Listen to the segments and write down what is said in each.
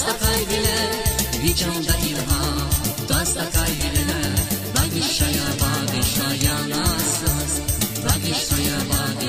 Dasta kaybile, vicanda ilham. Dasta kaybile, bagışaya nasız. Bagışaya nasız.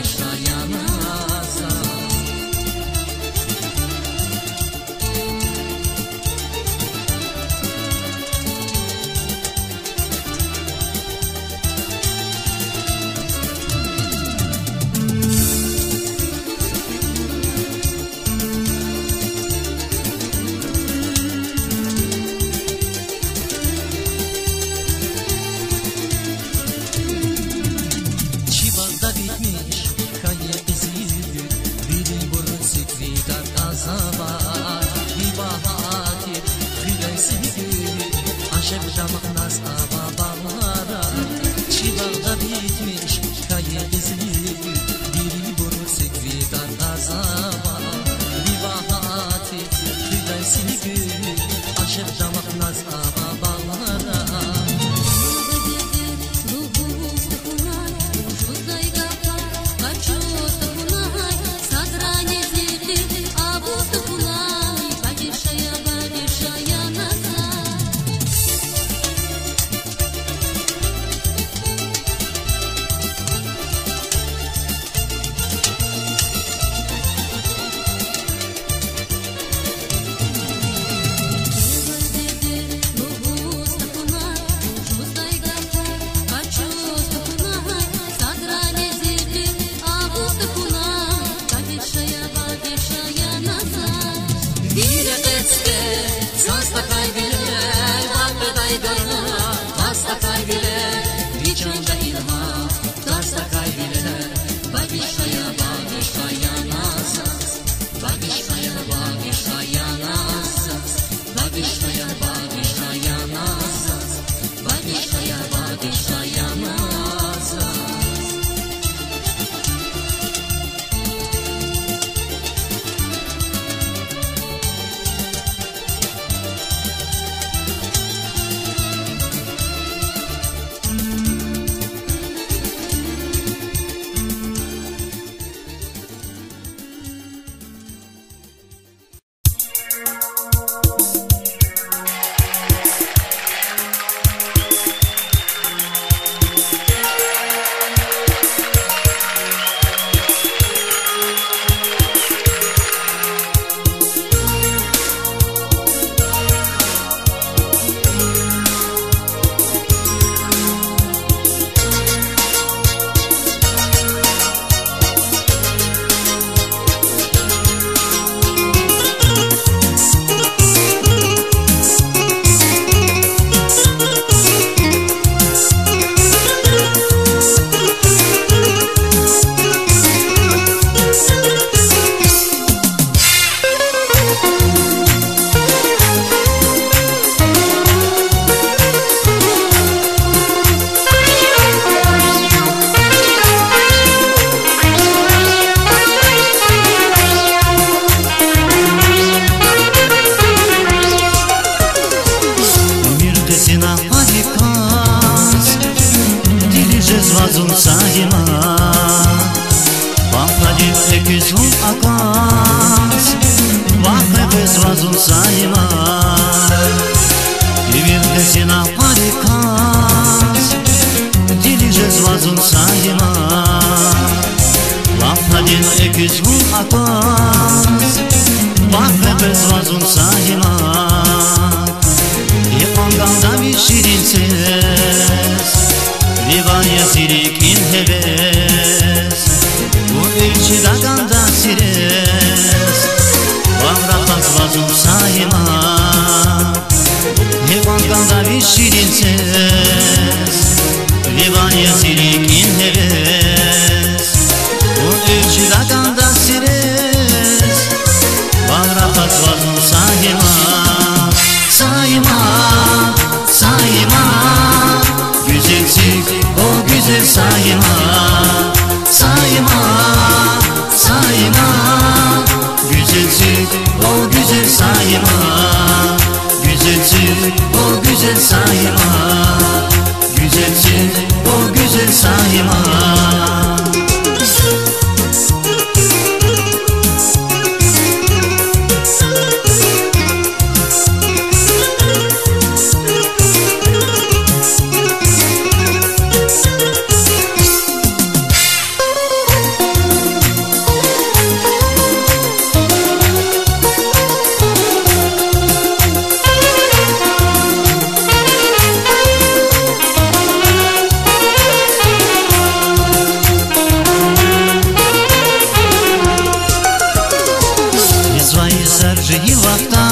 саржи вахта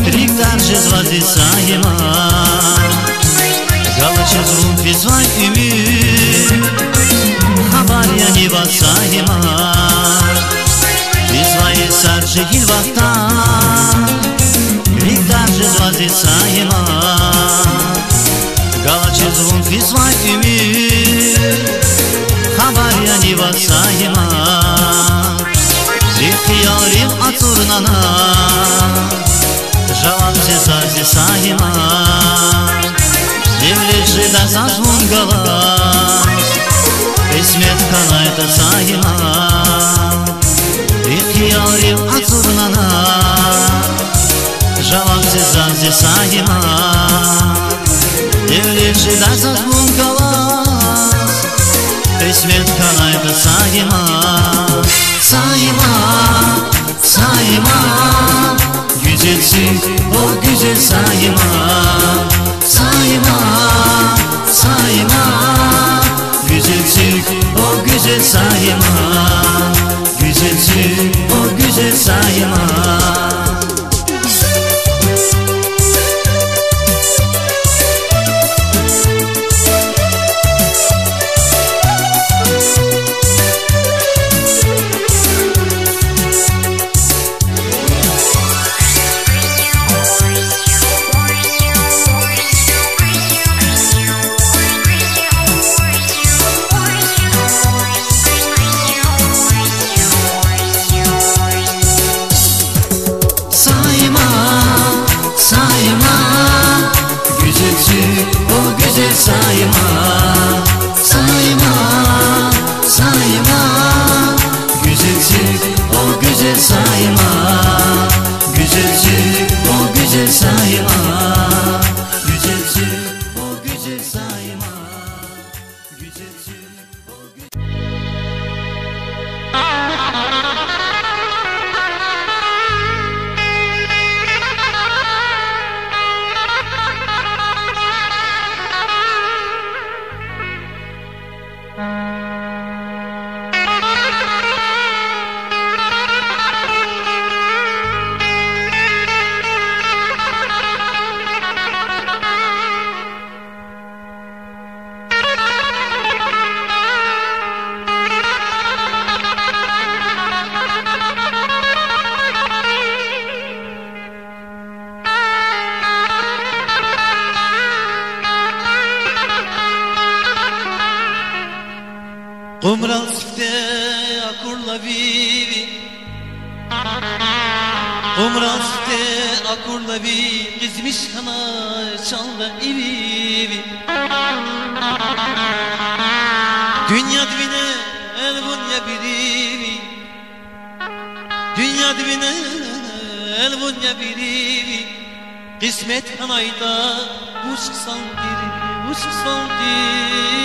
Рикдар жез вазисаема Галача звон призвай ümü Habar yani vasayema Призвай саржи вахта Рикдар жез вазисаема Галача звон призвай ümü Habar yani vasayema Zihtiyarim aturnana Жалам зезази саема Девлежи да зазвон галас Esmet kanayta sahima İhtiyarım aturnana Javam zezazi sahima Devleşi da zaзвон galas Esmet kanayta sahima Sahima, sahima Güzelsin o güzel sahima Sahima, sahima Güzelsin o güzel sahima Güzelsin o güzel sahima Sayma, sayma, sayma Güzelsin o güzel sayma Güzelsin o güzel sayma Güzelsin o güzel sayma Güzelsin o güzel Umralsifte akurla vivi Umralsifte akurla vivi Gizmiş kana çalla ivi Dünya dibine el bunya birivi Dünya dibine el bunya birivi Kısmet kanayda uçsan diri Uçsan diri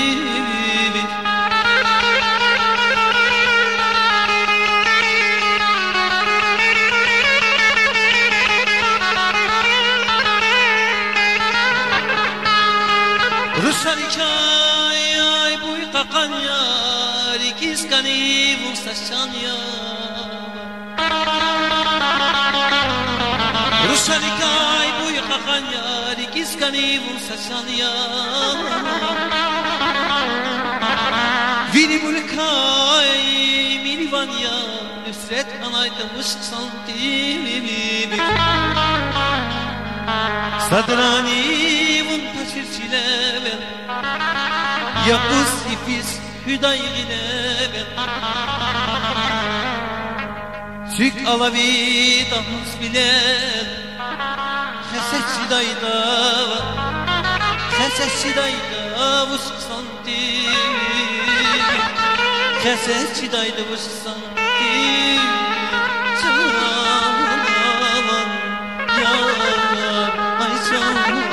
Rushanikay ay buy qakan yar ikiskani vusashan yar Rushanikay buy qakan yar ikiskani vusashan yar Vini mulkay minivan yar nusret anayda vussan timi Sadrani muntaşir çilevel Yakuz ifiz hüday gilevel Sük alavi dahus bilen Heset şidayda Heset şidayda vuşk santim Heset şidayda vuşk santim Çavan yar ay çavan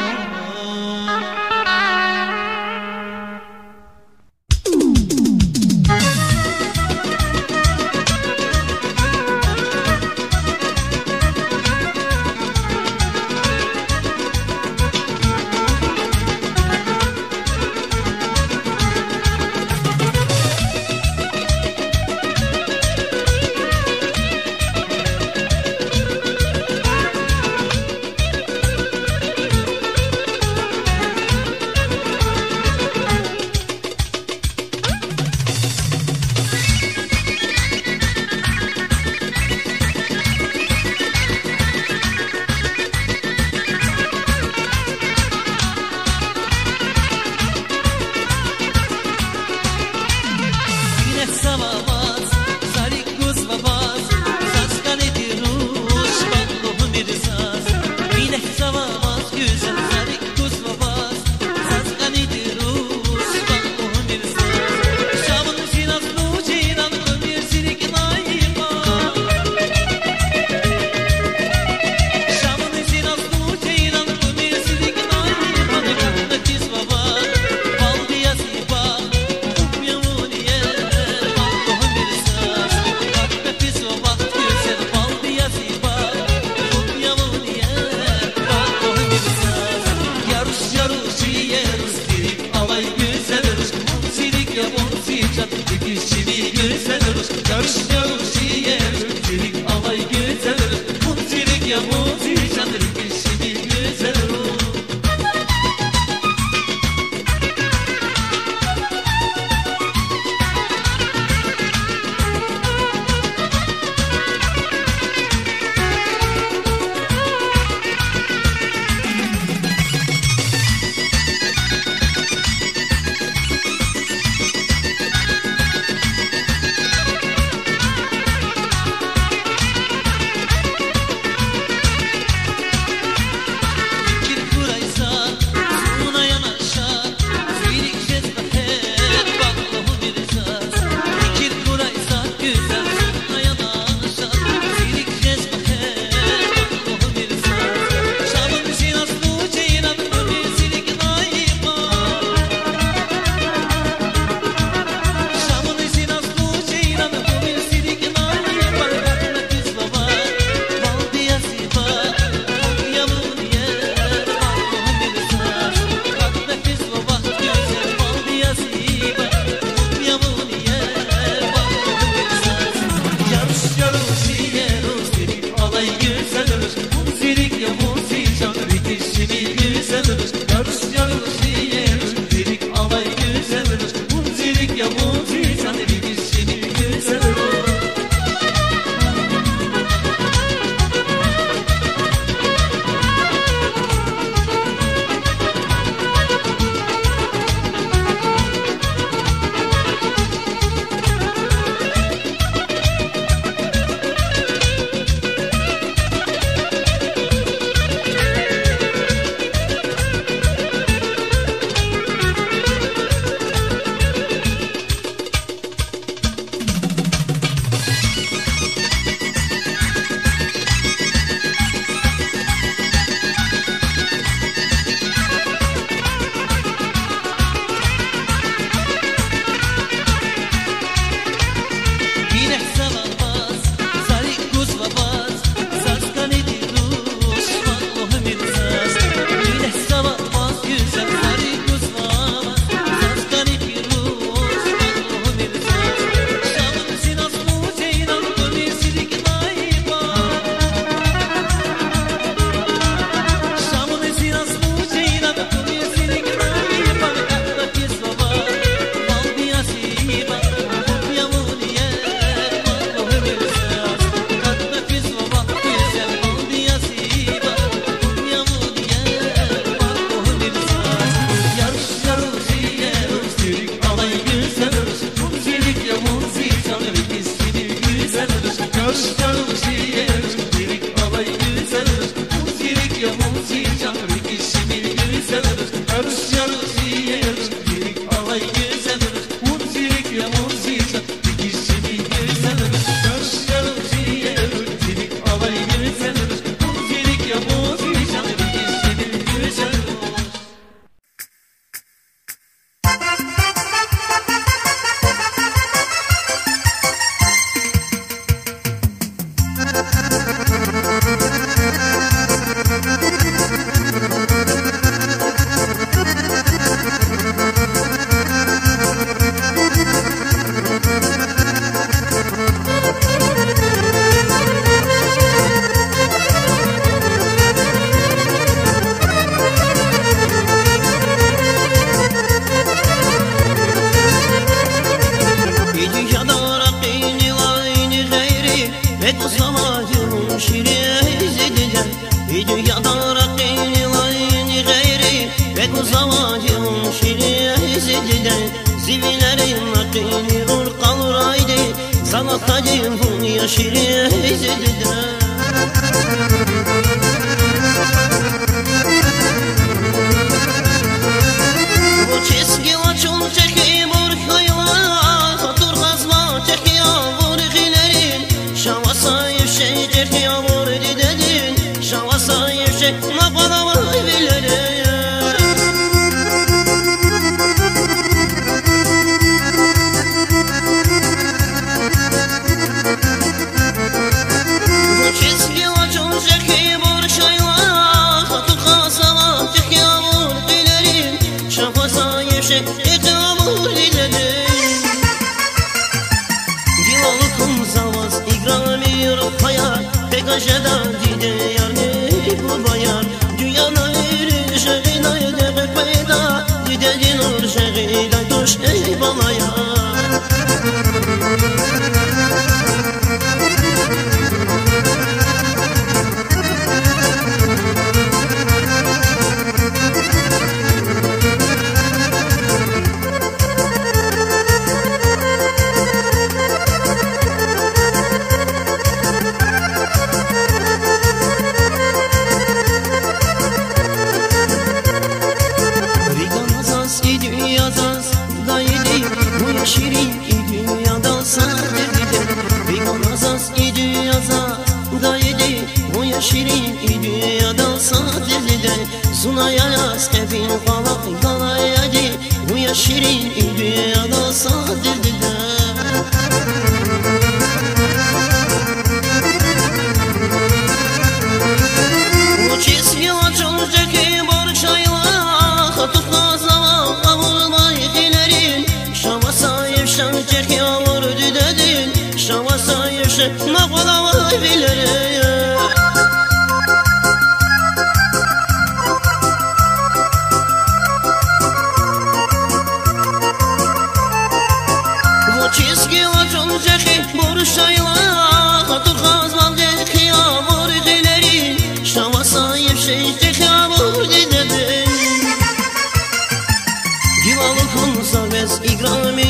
Dilanı kum zavaz igrami ruhaya Pek aşeda dide ya baba yar. Dünyada bir şehida edebek peyda, gidedin ur şehida duş ey baba yar. Şirin idi dünyada sadece bir konazas idi yaza daydı o ya şirin idi dünyada sadece sunaya yaz kefin falak dalaydı o ya şirin idi dünyada sadece o çizgi açılacak ki barışayla hatıp nazama avulmayı dilerim şama sahip şam çerki avur düdedin şama sahip şam nakvala bilerim o çizgi açılacak ki barışayla hatıp nazama ki avur dilerim şama sahip şam avur düdedin Divalıkın sabes ikramı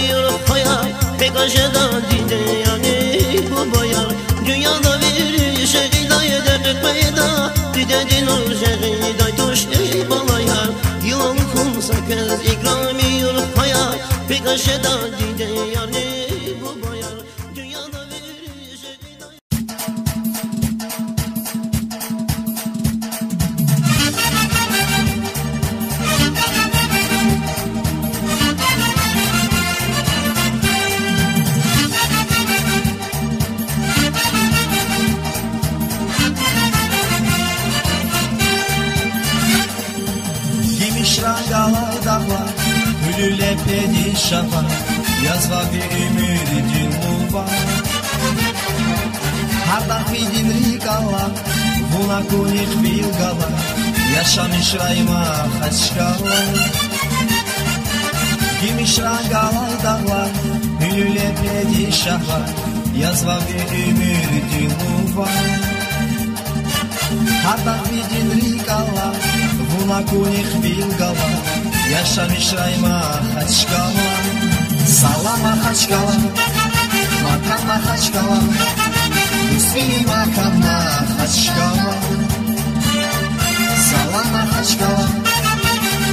hayal pek aşağıda dide yani bu bayar dünyada bir şehida edebek peyda didedin ol şehida tuş ey balayar Divalıkın sabes ikramı hayal pek aşağıda dide yani bu bayar dünyada bir şehida Dağlar dağlar, hülüle pedi şafak, yazva bir ümidin mübarek. Harda fidin rikala, buna kunik bilgala, yaşamış rayma haçkala. Gimişra galay dağlar, hülüle pedi şafak, yazva bir ümidin mübarek. Harda fidin rikala, buna kunik bilgala, yaşamış rayma haçkala. Salama haçkala, makama haçkala, üstüni makama haçkala. Salama haçkala,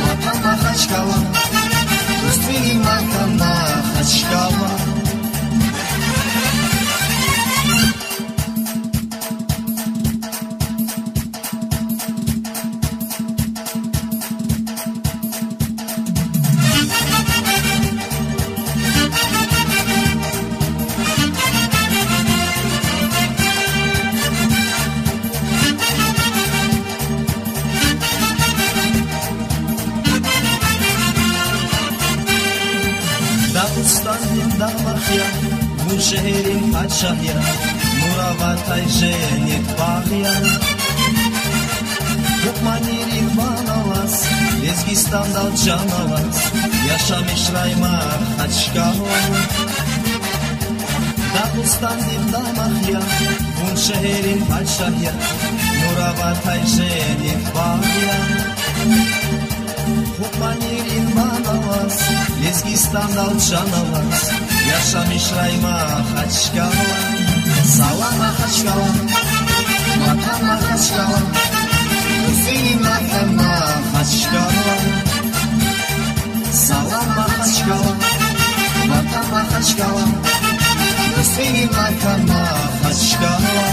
makama haçkala, üstüni makama haçkala. Damahya, bu şehrin padşahya, Muravatay jenit bağya. Hukmanirin banalas, Ezgistan'da canalas, yaşamış rayma haçkala. Dağıstan'ın damahya, bu şehrin padşahya, Muravatay jenit bağya. Hukmanirin banalas, Ezgistan'da canalas, yaşamış rayma haçkala. Salama haçkala, makama haçkala, üstüni makama haçkala. Salama haçkala, makama haçkala, üstüni makama haçkala.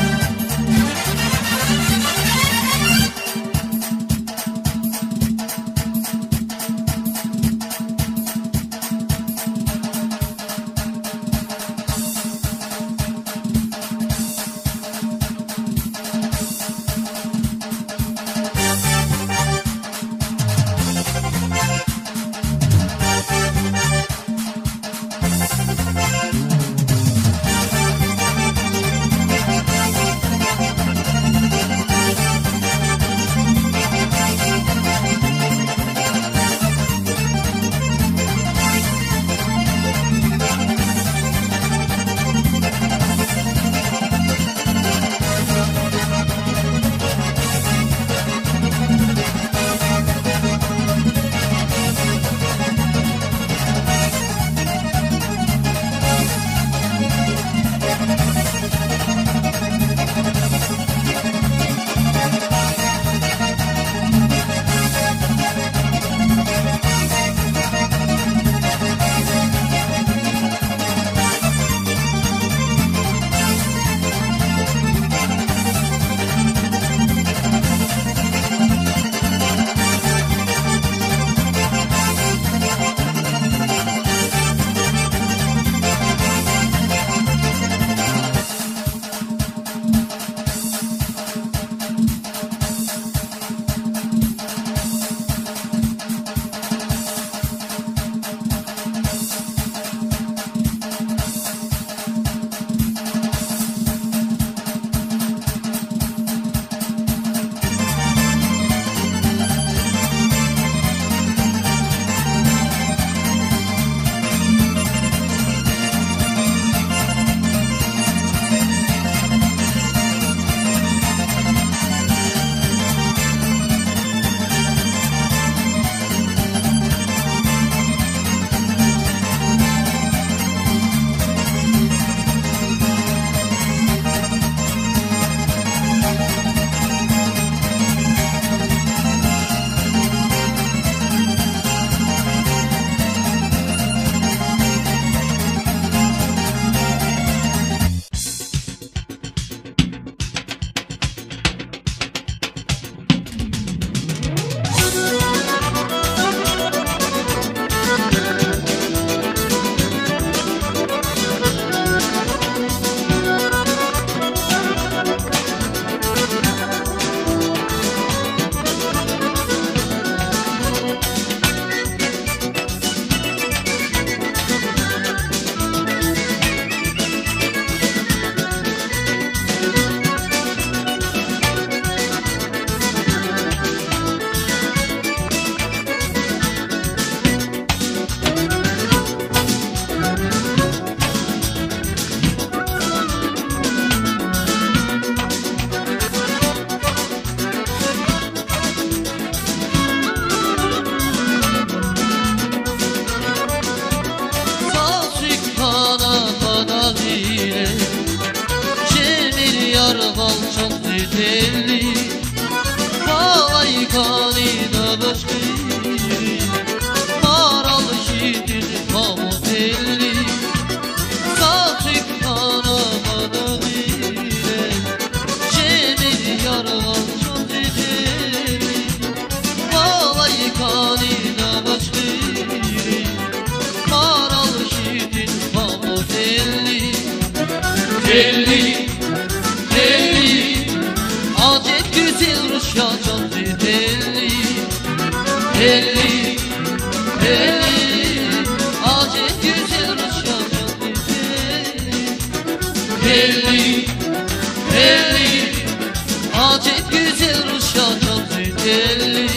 acep güzel Rusya canlı telli,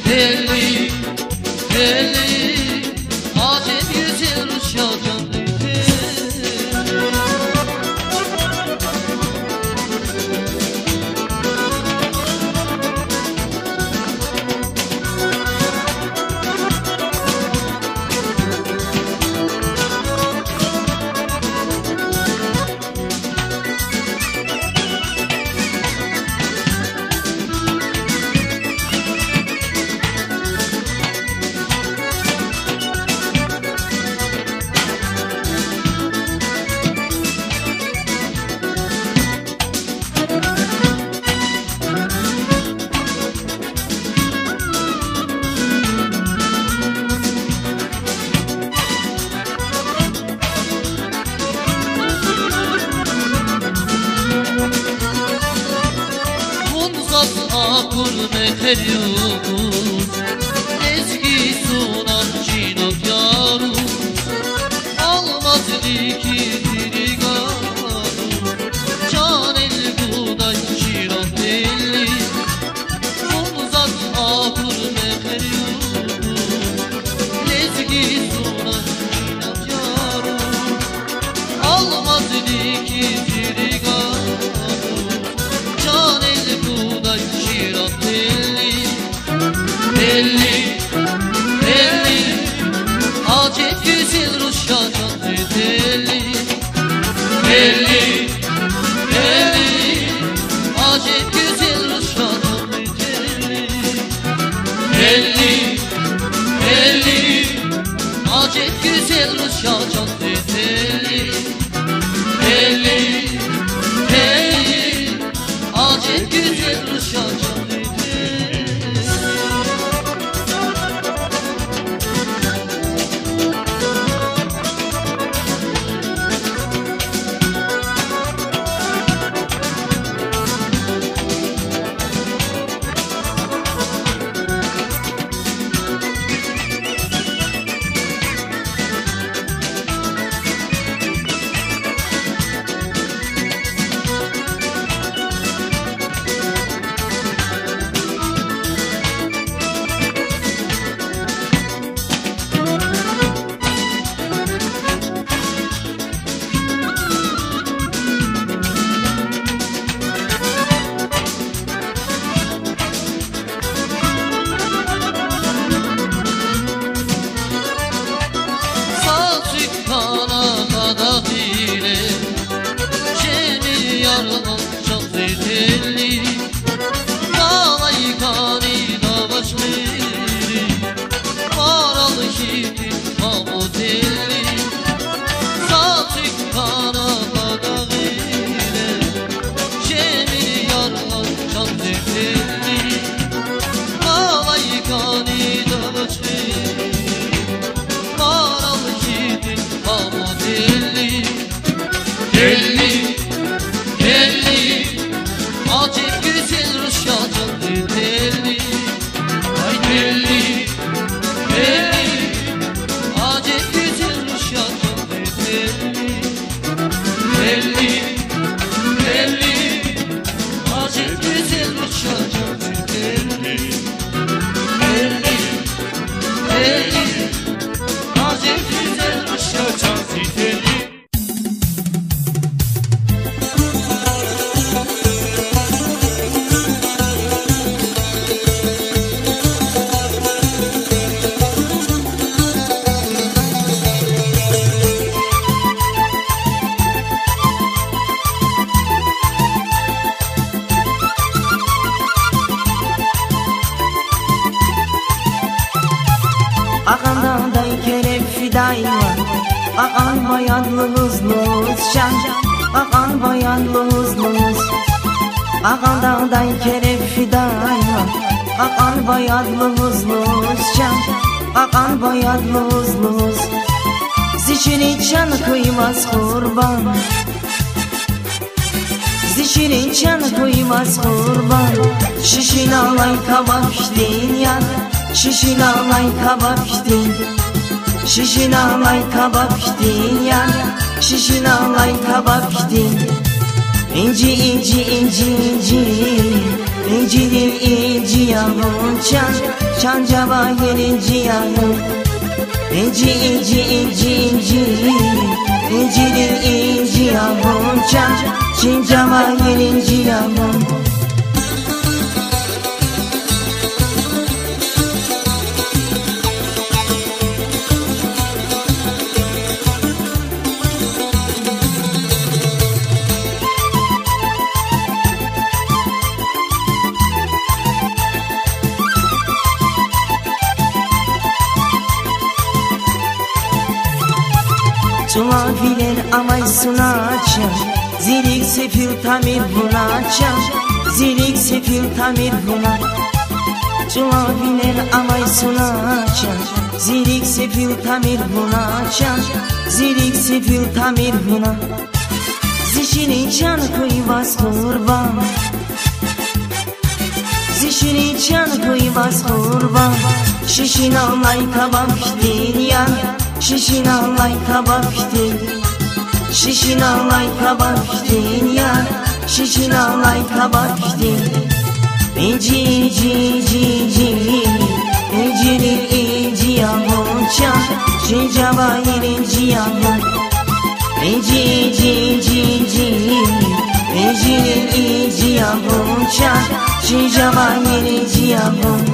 telli, telli, acep güzel Rusya canlı telli. Akur meheriyumuz eski sunan cinot yaruz almaz likidiri garuz can el buday şirat elli Muzat akur meheriyumuz eski sunan cinot yaruz almaz likidiri garuz can el buday telli, telli, acep güzel Rusya canlı telli, telli, telli, acep güzel Rusya canlı telli, telli, telli, acep güzel Rusya canlı telli, telli, telli, acep güzel Rusya canlı telli. Telli, telli, acep güzel Rusya canlı telli, ay telli, telli, acep güzel Rusya canlı telli, telli, telli, acep güzel Rusya canlı telli, telli, telli, acep güzel Rusya canlı telli. Ağandan kerep fiday var, ağan bayanlı hızlı şan, ağan bayanlı hızlı. Ağandan kerep fiday var, ağan bayanlı hızlı şan, ağan bayanlı hızlı. Zişini çan kıymaz kurban, zişini çan kıymaz kurban. Şişin alay kabak iştin yan, şişin alay kabak iştin, şişin alay kabak iştin yan, şişin alay kabak iştin. İnci inci inci inci İncilim inci yavrum çan, çan cevahir inci yavrum. İnci inci inci inci, İncilim inci yavrum çan, çin cevahir inci yavrum. Tulafiler amay sunaçam, zilik sefil tamir bunaçam, zilik sefil tamir buna. Tulafiler amay sunaçam, zilik sefil tamir bunaçam, zilik sefil tamir buna. Zişini çan koyvaz kurban, zişini çan koyvaz kurban. Şişin alay kabak dinyan, şişin alay kabak din, şişin alay kabak din ya, şişin alay kabak din. İnci inci inci inci, incili inci yavrum çan, çin cevahir inci yavrum. İnci inci inci inci, incili inci yavrum çan, çin cevahir inci yavrum.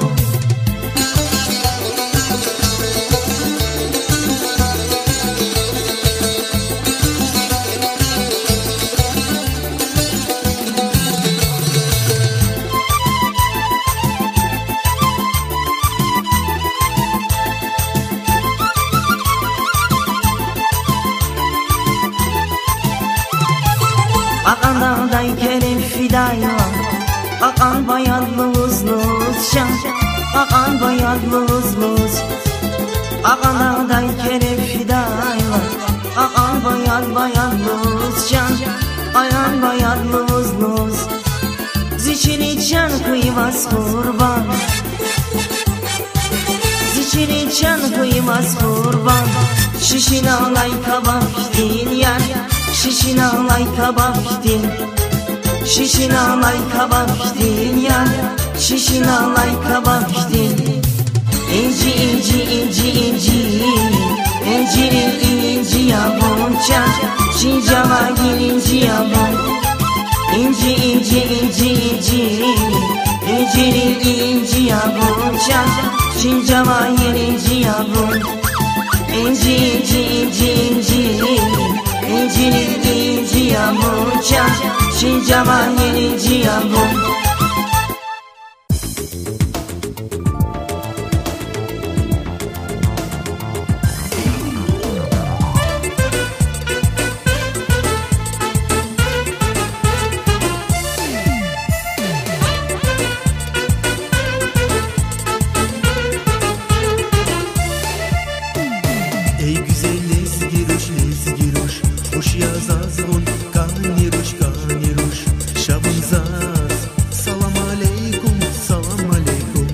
Akan dağday kerem fidayla, akan bayadlı uzluz şan, akan bayadlı uzluz. Akan dağday kerem fidayla, akan bayadlı şan, akan bayadlı uzluz. Zişini çan kıyvaz kurban, zişini çan kıyvaz kurban. Şişin alay kabak din yan, şişin alay kabak din, şişin alay kabak din yan, şişin alay kabak din. İnci inci inci inci, incili inci yavrum çan, çin cevahir inci yavrum. İnci inci inci inci, incili inci yavrum çan, çin cevahir inci yavrum. İnci inci inci inci, incili inci yavrum çan, çin cevahir inci yavrum. Ey güzel lezgiruş, hoş yazazgun, kaniruş, şabınzaz. Salam aleykum, salam aleykum,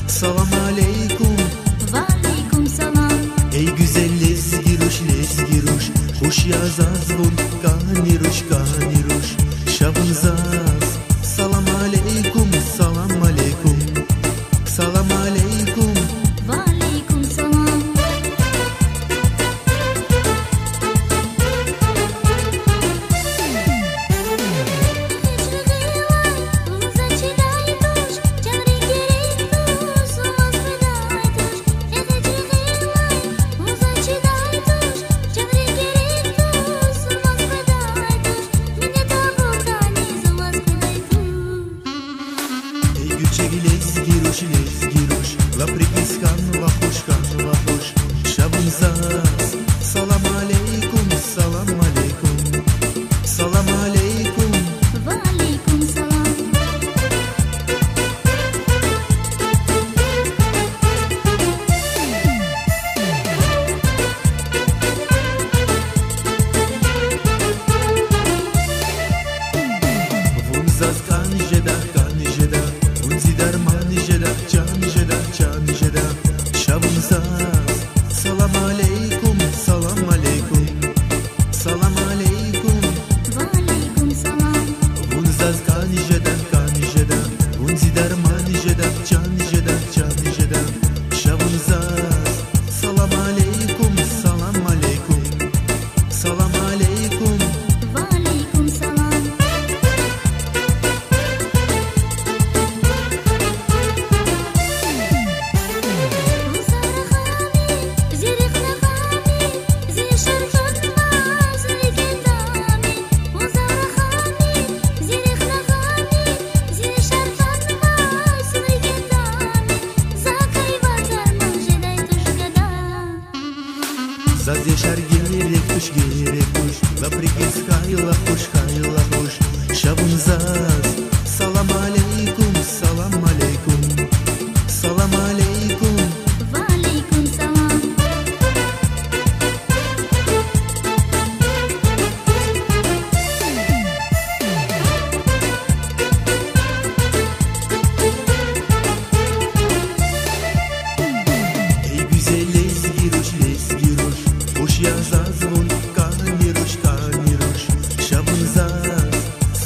salam aleykum. Valeykum salam. Ey güzel lezgiruş, hoş yazazgun, kaniruş, şabınzaz. Salam aleykum, salam aleykum, salam aleykum. Valeykum salam. Lezgiruş, la prikiskan, vahoş, şabınzaz. Salam aleykum, salam aleykum, salam aleykum. Valeykum salam. Vunzaz kanjeda, vunzi darman jeda, can jeda, şabınzaz. Salam aleykum, salam aleykum, salam aleykum. Valeykum salam. Vunzaz kanjeda, unzi derman jeda can jeda can jeda şavunzaz salam aleykum salam aleykum salam aleykum وعليكم سلام Zaz yaşar gerek kuş Laprikis hayla kuş Şavunzaz salam aleykum salam aleykum salam aleykum وعليكم سلام Ey güzel lezgiruş hoş yazaz vun kaniruş Şavunzaz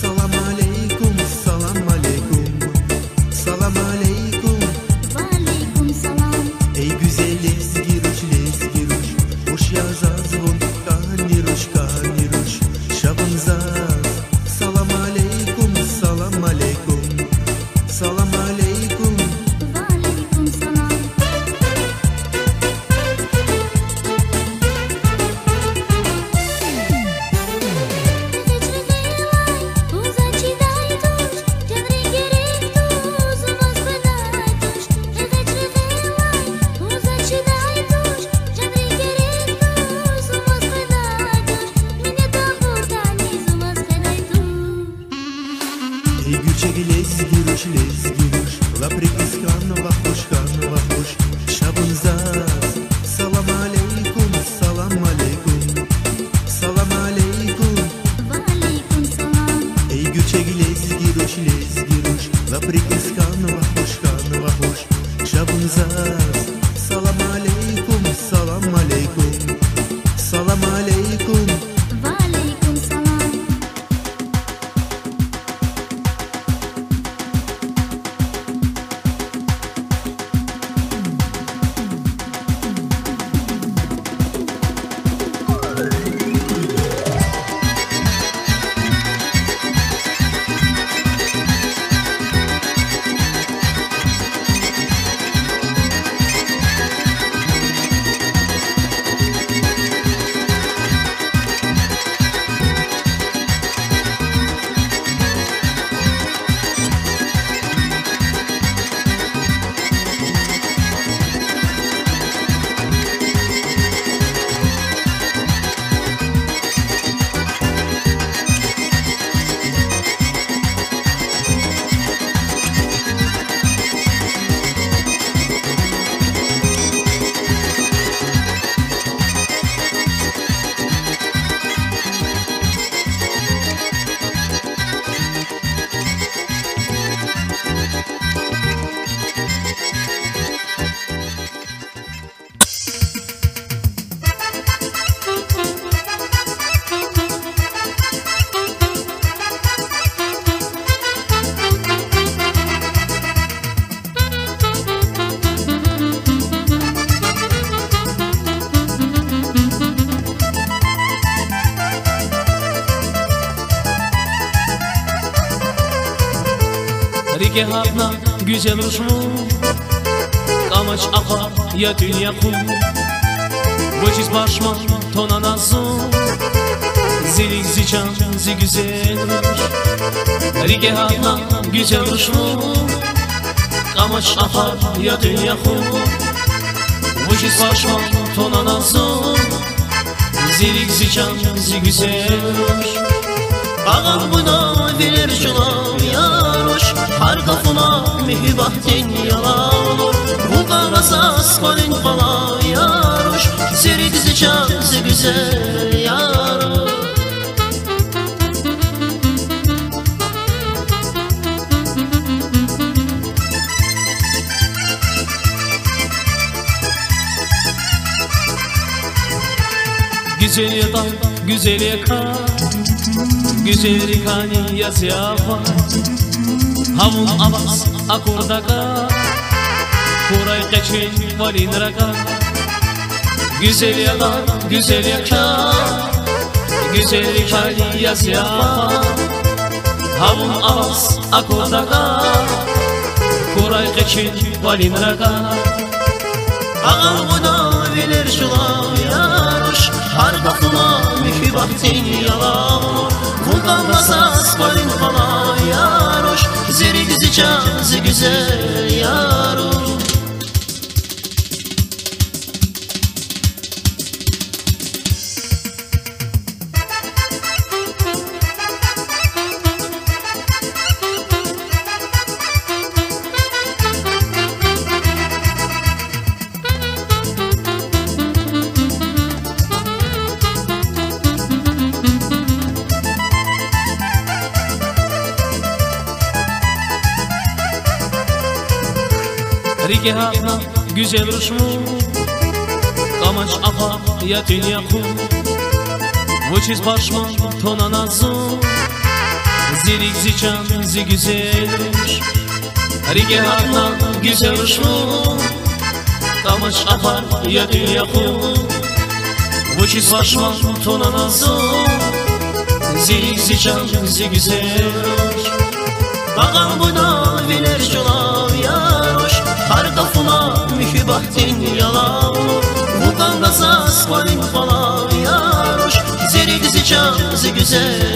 salam aleykum salam aleykum salam aleykum وعليكم سلام Ey güzel lezgiruş hoş yazaz vun kaniruş Şavunzaz salam aleykum salam aleykum salam aleykum وعليكم سلام Ey gürçeki lezgiruş Laprikis kanva hoş Şavunzaz salam aleykum salam aleykum salam aleykum وعليكم سلام Ey gürçeki lezgiruş Laprikis kanva hoş Şavunzaz salam aleykum salam aleykum salam aleykum وعليكم سلام Rige havna güzel ruşmu Kamaç akar ya dünya kum Vociz başma tona nazum Zilik zican zi güzel ruş Rige havna güzel ruşmu Kamaç akar ya dünya kum Vociz başma tona nazum Zilik zican zi güzel ruş Ağam buna verir şuna yaroş Har kafına mühibahtin yalan Bu karasas kalın falan yaroş Seri dizi çansı güzel yaroş Güzel yatan, güzel yakan Güzel kani yaz yapar Havun avaz akordaka Koray geçin valin raka Güzel yalan, güzel yaka Güzellik hali yaz ya Havun avaz akordaka Koray geçin valin raka Ağam buna bilir şulam yaroş Har bakıma mühibahtin yalan Kuldan basas valin hala yaroş Zeri dizi çazı güzel yaroş Rige hafna güzel ruşmu Kamaç afa yatin yaku Vuçiz başma tona nazu Zirik ziçan zi güzelmiş Rige hafna güzel ruşmu Kamaç afa yatin yaku Vuçiz başma tona nazu Zirik ziçan zi güzelmiş Ağam buna bilir şulam yaroş Har kafuna mühibahtin yalan Vulkan basas valin falan yaroş Zeri dizi çazı güzel